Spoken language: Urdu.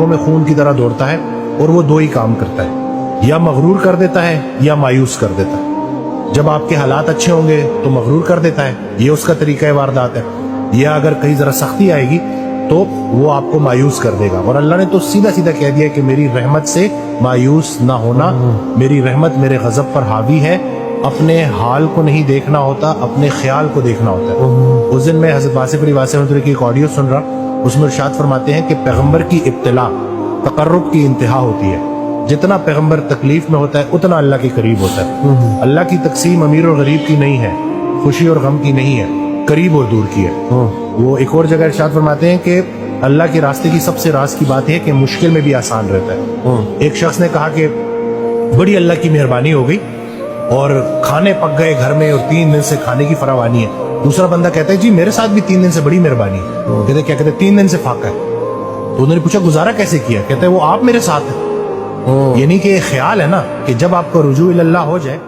میں خون کی طرح دوڑتا ہے اور وہ دو ہی کام کرتا ہے، یا مغرور کر دیتا ہے یا مایوس کر دیتا ہے۔ جب آپ کے حالات اچھے ہوں گے تو مغرور کر دیتا ہے، یہ اس کا طریقہ واردات ہے، یا اگر کہیں ذرا سختی آئے گی تو وہ آپ کو مایوس کر دے گا۔ اور اللہ نے تو سیدھا سیدھا کہہ دیا کہ میری رحمت سے مایوس نہ ہونا، میری رحمت میرے غضب پر حاوی ہے، اپنے حال کو نہیں دیکھنا ہوتا، اپنے خیال کو دیکھنا ہوتا ہے۔ اس دن میں حضرت واسف علی واسف رحمۃ اللہ کی ایک آڈیو سن رہا، اس میں ارشاد فرماتے ہیں کہ پیغمبر کی ابتلا تقرب کی انتہا ہوتی ہے، جتنا پیغمبر تکلیف میں ہوتا ہے اتنا اللہ کے قریب ہوتا ہے۔ اللہ کی تقسیم امیر اور غریب کی نہیں ہے، خوشی اور غم کی نہیں ہے، قریب اور دور کی ہے۔ وہ ایک اور جگہ ارشاد فرماتے ہیں کہ اللہ کے راستے کی سب سے راز کی بات ہے کہ مشکل میں بھی آسان رہتا ہے۔ ایک شخص نے کہا کہ بڑی اللہ کی مہربانی ہو گئی اور کھانے پک گئے گھر میں اور 3 دن سے کھانے کی فراوانی ہے۔ دوسرا بندہ کہتا ہے جی میرے ساتھ بھی 3 دن سے بڑی مہربانی ہے۔ کہتے کیا کہتے 3 دن سے فاقہ ہے۔ تو انہوں نے پوچھا گزارا کیسے کیا؟ کہتے وہ آپ میرے ساتھ ہیں۔ یعنی کہ خیال ہے نا کہ جب آپ کو رجوع اللہ ہو جائے